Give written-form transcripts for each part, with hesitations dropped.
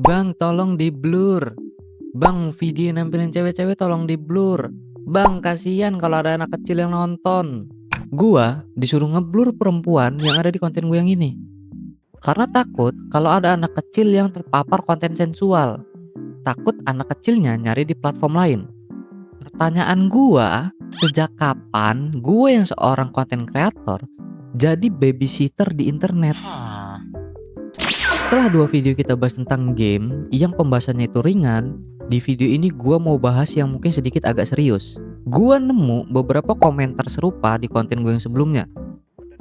Bang, tolong di blur. Bang, video nampilin cewek-cewek tolong di blur. Bang, kasihan kalau ada anak kecil yang nonton. Gua disuruh ngeblur perempuan yang ada di konten gue yang ini. Karena takut kalau ada anak kecil yang terpapar konten sensual. Takut anak kecilnya nyari di platform lain. Pertanyaan gua, sejak kapan gue yang seorang konten kreator jadi babysitter di internet? Setelah 2 video kita bahas tentang game yang pembahasannya itu ringan, di video ini gua mau bahas yang mungkin sedikit agak serius. Gua nemu beberapa komentar serupa di konten gue yang sebelumnya.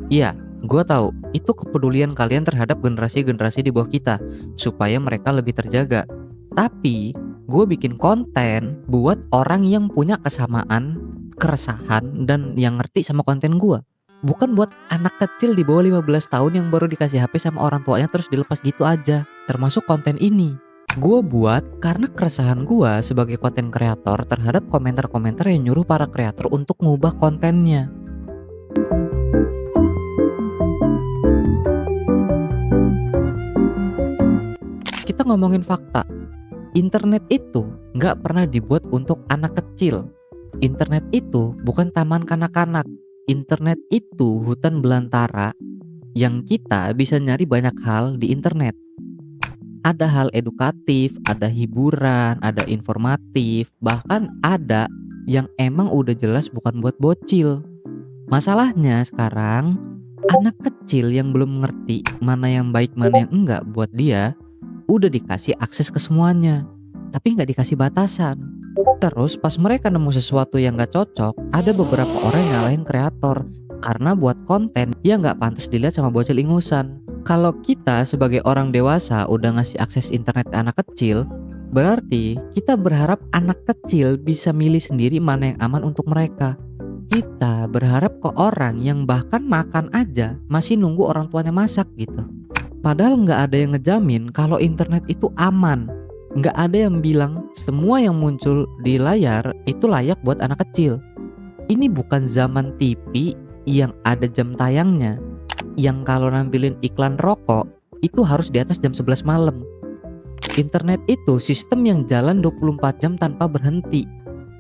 Iya, gua tahu itu kepedulian kalian terhadap generasi-generasi di bawah kita supaya mereka lebih terjaga. Tapi gue bikin konten buat orang yang punya kesamaan, keresahan, dan yang ngerti sama konten gua. Bukan buat anak kecil di bawah 15 tahun yang baru dikasih HP sama orang tuanya terus dilepas gitu aja. Termasuk konten ini gue buat karena keresahan gue sebagai konten kreator terhadap komentar-komentar yang nyuruh para kreator untuk ngubah kontennya. Kita ngomongin fakta. Internet itu nggak pernah dibuat untuk anak kecil. Internet itu bukan taman kanak-kanak. Internet itu hutan belantara yang kita bisa nyari banyak hal di internet. Ada hal edukatif, ada hiburan, ada informatif, bahkan ada yang emang udah jelas bukan buat bocil. Masalahnya sekarang anak kecil yang belum ngerti mana yang baik mana yang enggak buat dia udah dikasih akses ke semuanya, tapi nggak dikasih batasan. Terus pas mereka nemu sesuatu yang gak cocok, ada beberapa orang yang nyalahin kreator karena buat konten yang gak pantas dilihat sama bocil ingusan. Kalau kita sebagai orang dewasa udah ngasih akses internet ke anak kecil, berarti kita berharap anak kecil bisa milih sendiri mana yang aman untuk mereka. Kita berharap ke orang yang bahkan makan aja masih nunggu orang tuanya masak gitu. Padahal gak ada yang ngejamin kalau internet itu aman. Nggak ada yang bilang semua yang muncul di layar itu layak buat anak kecil. Ini bukan zaman TV yang ada jam tayangnya, yang kalau nampilin iklan rokok itu harus di atas jam 11 malam. Internet itu sistem yang jalan 24 jam tanpa berhenti.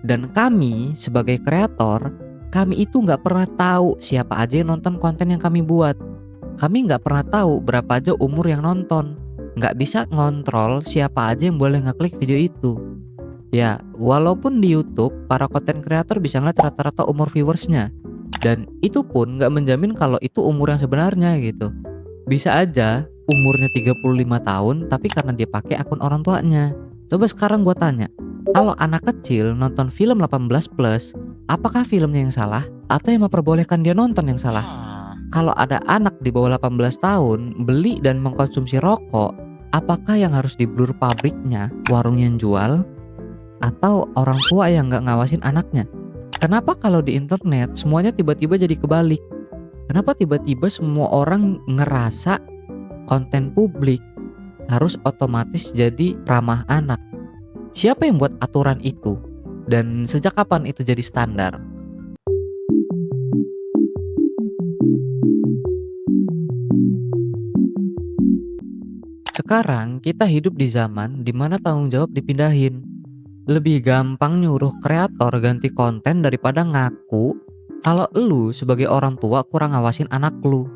Dan kami sebagai kreator, kami itu nggak pernah tahu siapa aja yang nonton konten yang kami buat. Kami nggak pernah tahu berapa aja umur yang nonton. Nggak bisa ngontrol siapa aja yang boleh ngeklik video itu. Ya, walaupun di YouTube para konten kreator bisa ngeliat rata-rata umur viewersnya, dan itu pun nggak menjamin kalau itu umur yang sebenarnya gitu. Bisa aja umurnya 35 tahun tapi karena dia pakai akun orang tuanya. Coba sekarang gua tanya, kalau anak kecil nonton film 18+, apakah filmnya yang salah atau yang memperbolehkan dia nonton yang salah? Kalau ada anak di bawah 18 tahun beli dan mengkonsumsi rokok, apakah yang harus di-blur pabriknya, warung yang jual, atau orang tua yang nggak ngawasin anaknya? Kenapa kalau di internet semuanya tiba-tiba jadi kebalik? Kenapa tiba-tiba semua orang ngerasa konten publik harus otomatis jadi ramah anak? Siapa yang buat aturan itu? Dan sejak kapan itu jadi standar? Sekarang kita hidup di zaman dimana tanggung jawab dipindahin. Lebih gampang nyuruh kreator ganti konten daripada ngaku kalau lu sebagai orang tua kurang ngawasin anak lu.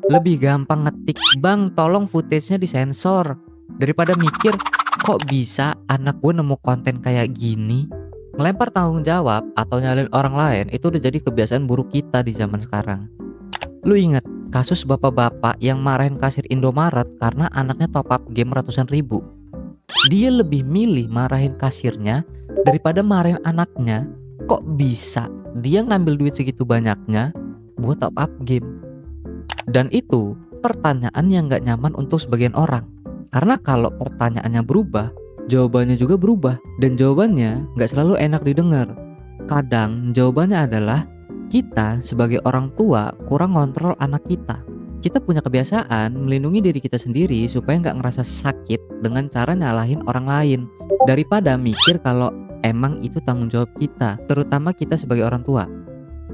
Lebih gampang ngetik, "Bang, tolong footage-nya disensor," daripada mikir, kok bisa anak gue nemu konten kayak gini. Ngelempar tanggung jawab atau nyalain orang lain itu udah jadi kebiasaan buruk kita di zaman sekarang. Lu inget kasus bapak-bapak yang marahin kasir Indomaret karena anaknya top up game ratusan ribu? Dia lebih milih marahin kasirnya daripada marahin anaknya. Kok bisa dia ngambil duit segitu banyaknya buat top up game? Dan itu pertanyaan yang gak nyaman untuk sebagian orang. Karena kalau pertanyaannya berubah, jawabannya juga berubah. Dan jawabannya gak selalu enak didengar. Kadang jawabannya adalah kita sebagai orang tua kurang ngontrol anak kita. Kita punya kebiasaan melindungi diri kita sendiri supaya nggak ngerasa sakit dengan cara nyalahin orang lain, daripada mikir kalau emang itu tanggung jawab kita, terutama kita sebagai orang tua.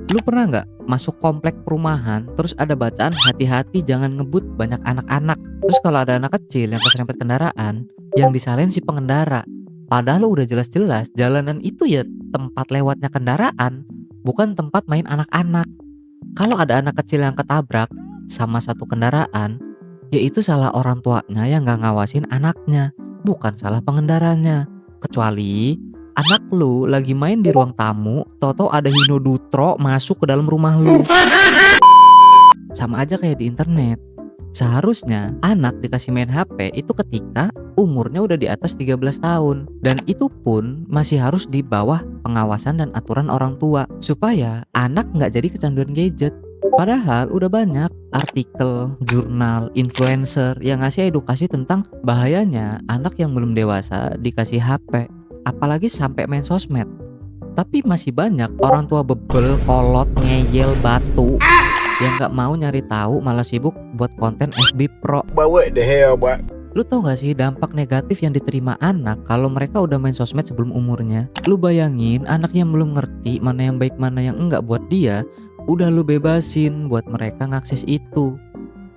Lu pernah nggak masuk komplek perumahan terus ada bacaan hati-hati jangan ngebut banyak anak-anak? Terus kalau ada anak kecil yang keserempet kendaraan, yang disalahin si pengendara. Padahal udah jelas-jelas jalanan itu ya tempat lewatnya kendaraan, bukan tempat main anak-anak. Kalau ada anak kecil yang ketabrak sama satu kendaraan, ya itu salah orang tuanya yang gak ngawasin anaknya, bukan salah pengendaranya. Kecuali anak lu lagi main di ruang tamu, tau-tau ada Hinodutro masuk ke dalam rumah lu. Sama aja kayak di internet. Seharusnya anak dikasih main HP itu ketika umurnya udah di atas 13 tahun. Dan itu pun masih harus di bawah pengawasan dan aturan orang tua, supaya anak nggak jadi kecanduan gadget. Padahal udah banyak artikel, jurnal, influencer yang ngasih edukasi tentang bahayanya anak yang belum dewasa dikasih HP. Apalagi sampai main sosmed. Tapi masih banyak orang tua bebel, kolot, ngeyel, batu yang gak mau nyari tahu, malah sibuk buat konten FB Pro. But what the hell, boy? Lu tau gak sih dampak negatif yang diterima anak kalau mereka udah main sosmed sebelum umurnya? Lu bayangin anak yang belum ngerti mana yang baik mana yang enggak buat dia, udah lu bebasin buat mereka ngakses itu.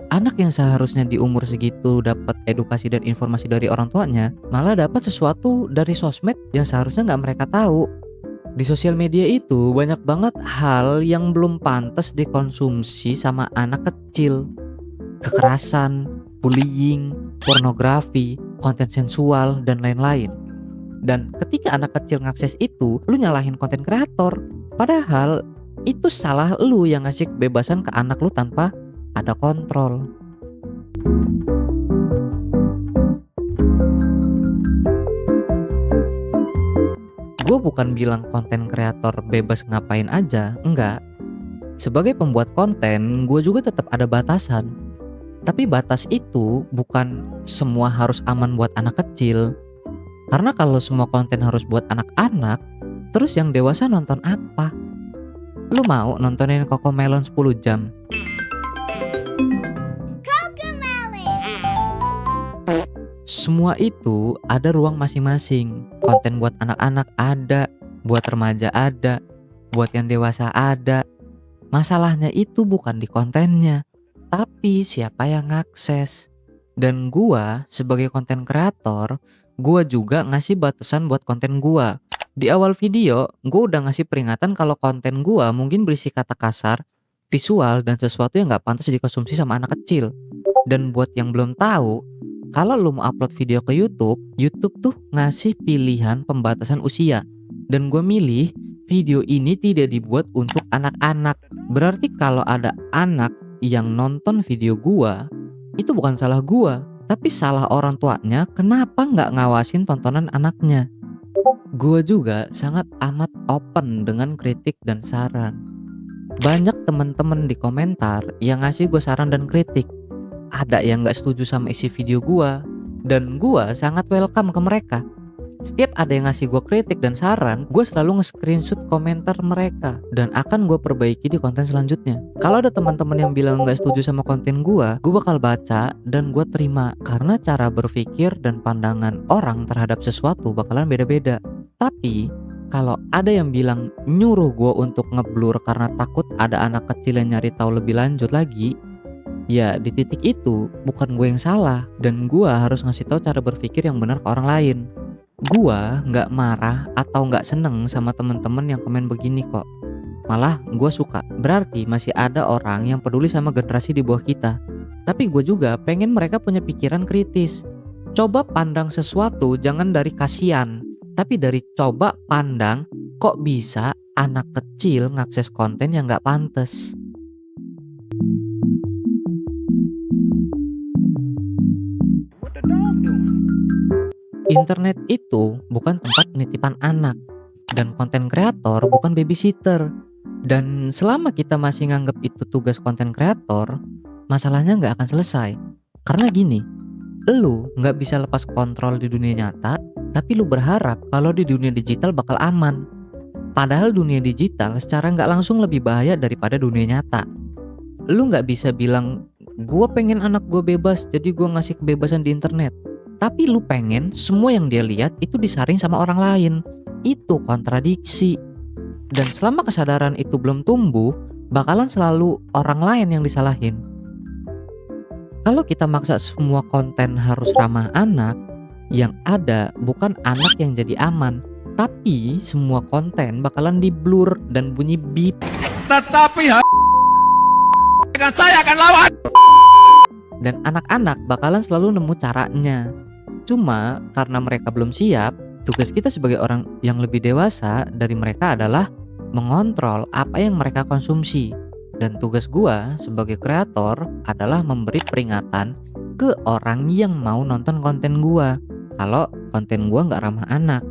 Anak yang seharusnya di umur segitu dapat edukasi dan informasi dari orang tuanya, malah dapat sesuatu dari sosmed yang seharusnya nggak mereka tahu. Di sosial media itu banyak banget hal yang belum pantas dikonsumsi sama anak kecil. Kekerasan, bullying, pornografi, konten sensual, dan lain-lain. Dan ketika anak kecil ngakses itu, lu nyalahin konten kreator. Padahal itu salah lu yang ngasih kebebasan ke anak lu tanpa ada kontrol. Gue bukan bilang konten kreator bebas ngapain aja, enggak. Sebagai pembuat konten, gue juga tetap ada batasan. Tapi batas itu bukan semua harus aman buat anak kecil. Karena kalau semua konten harus buat anak-anak, terus yang dewasa nonton apa? Lu mau nontonin Cocomelon 10 jam? Semua itu ada ruang masing-masing. Konten buat anak-anak ada, buat remaja ada, buat yang dewasa ada. Masalahnya itu bukan di kontennya, tapi siapa yang ngakses. Dan gua sebagai konten kreator, gua juga ngasih batasan buat konten gua. Di awal video, gua udah ngasih peringatan kalau konten gua mungkin berisi kata kasar, visual, dan sesuatu yang gak pantas dikonsumsi sama anak kecil. Dan buat yang belum tahu, kalau lu mau upload video ke YouTube, YouTube tuh ngasih pilihan pembatasan usia. Dan gue milih video ini tidak dibuat untuk anak-anak. Berarti kalau ada anak yang nonton video gua, itu bukan salah gua, tapi salah orang tuanya kenapa nggak ngawasin tontonan anaknya. Gua juga sangat amat open dengan kritik dan saran. Banyak temen-temen di komentar yang ngasih gue saran dan kritik. Ada yang gak setuju sama isi video gua, dan gua sangat welcome ke mereka. Setiap ada yang ngasih gua kritik dan saran, gue selalu nge-screenshot komentar mereka dan akan gue perbaiki di konten selanjutnya. Kalau ada teman-teman yang bilang gak setuju sama konten gue bakal baca dan gue terima. Karena cara berpikir dan pandangan orang terhadap sesuatu bakalan beda-beda. Tapi kalau ada yang bilang nyuruh gue untuk ngeblur karena takut ada anak kecil yang nyari tahu lebih lanjut lagi, ya di titik itu bukan gue yang salah, dan gue harus ngasih tahu cara berpikir yang benar ke orang lain. Gue nggak marah atau nggak seneng sama temen-temen yang komen begini kok. Malah gue suka, berarti masih ada orang yang peduli sama generasi di bawah kita. Tapi gue juga pengen mereka punya pikiran kritis. Coba pandang sesuatu jangan dari kasihan, tapi dari coba pandang kok bisa anak kecil ngakses konten yang nggak pantas. Internet itu bukan tempat penitipan anak, dan konten kreator bukan babysitter. Dan selama kita masih nganggap itu tugas konten kreator, masalahnya nggak akan selesai. Karena gini, lu nggak bisa lepas kontrol di dunia nyata, tapi lu berharap kalau di dunia digital bakal aman. Padahal dunia digital secara nggak langsung lebih bahaya daripada dunia nyata. Lu nggak bisa bilang, gue pengen anak gue bebas, jadi gue ngasih kebebasan di internet. Tapi lu pengen semua yang dia lihat itu disaring sama orang lain. Itu kontradiksi. Dan selama kesadaran itu belum tumbuh, bakalan selalu orang lain yang disalahin. Kalau kita maksa semua konten harus ramah anak, Yang ada bukan anak yang jadi aman, tapi semua konten bakalan di blur dan bunyi beep. Tetapi dengan saya akan lawan. Dan anak-anak bakalan selalu nemu caranya. Cuma karena mereka belum siap, tugas kita sebagai orang yang lebih dewasa dari mereka adalah mengontrol apa yang mereka konsumsi. Dan tugas gua sebagai kreator adalah memberi peringatan ke orang yang mau nonton konten gua kalau konten gua nggak ramah anak.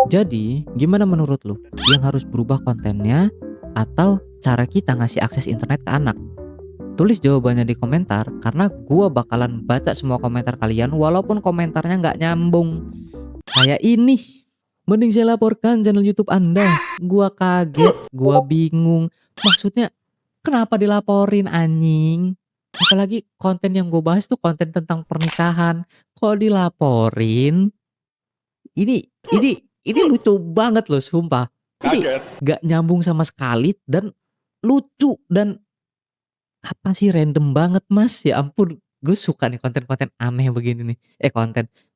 Jadi gimana menurut lu? Yang harus berubah kontennya atau cara kita ngasih akses internet ke anak? Tulis jawabannya di komentar, karena gua bakalan baca semua komentar kalian walaupun komentarnya nggak nyambung. Kayak ini, mending saya laporkan channel YouTube Anda. Gua kaget, gua bingung. Maksudnya kenapa dilaporin anjing? Apalagi konten yang gue bahas tuh konten tentang pernikahan. Kok dilaporin? Ini lucu banget loh, sumpah. Ini gak nyambung sama sekali dan lucu dan apa sih, random banget mas. Ya ampun, gue suka nih konten-konten aneh begini nih.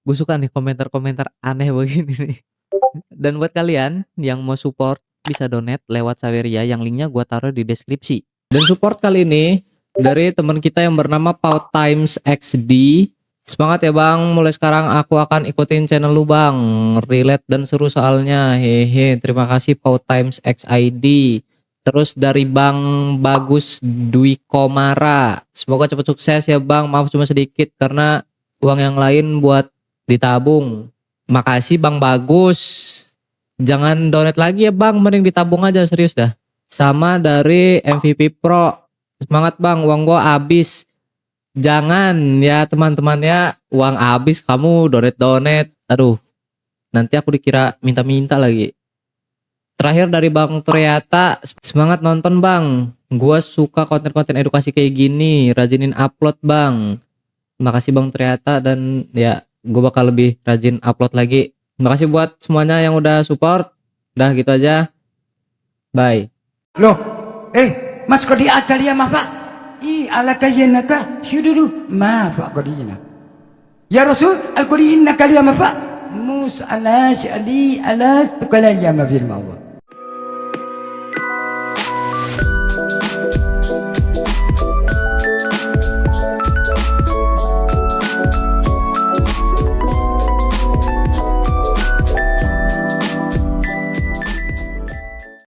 Gue suka nih komentar-komentar aneh begini nih. Dan buat kalian yang mau support bisa donate lewat Saweria yang linknya gue taruh di deskripsi. Dan support kali ini dari teman kita yang bernama Pau Times XD. Semangat ya bang, mulai sekarang aku akan ikutin channel lu bang, relate dan seru soalnya, hehe. Terima kasih Pau Times XID. Terus dari Bang Bagus Dwi Komara, semoga cepat sukses ya bang, maaf cuma sedikit karena uang yang lain buat ditabung. Makasih Bang Bagus, jangan donate lagi ya bang, mending ditabung aja, serius dah. Sama dari MVP Pro, semangat bang, uang gua habis. Jangan ya teman-teman ya, uang habis kamu donate. Aduh, nanti aku dikira minta-minta lagi. Terakhir dari Bang Triata, semangat nonton bang, gua suka konten-konten edukasi kayak gini, rajinin upload bang. Makasih Bang Triata, dan ya gue bakal lebih rajin upload lagi. Makasih buat semuanya yang udah support. Udah gitu aja, bye. Loh, mas kau di Atalia maaf? Ala kayenaka syududu maaf qadina. Ya Rasul al-Qur'an kaliya maaf. Mus ala syadi ala tukalaya ma fil mawwa.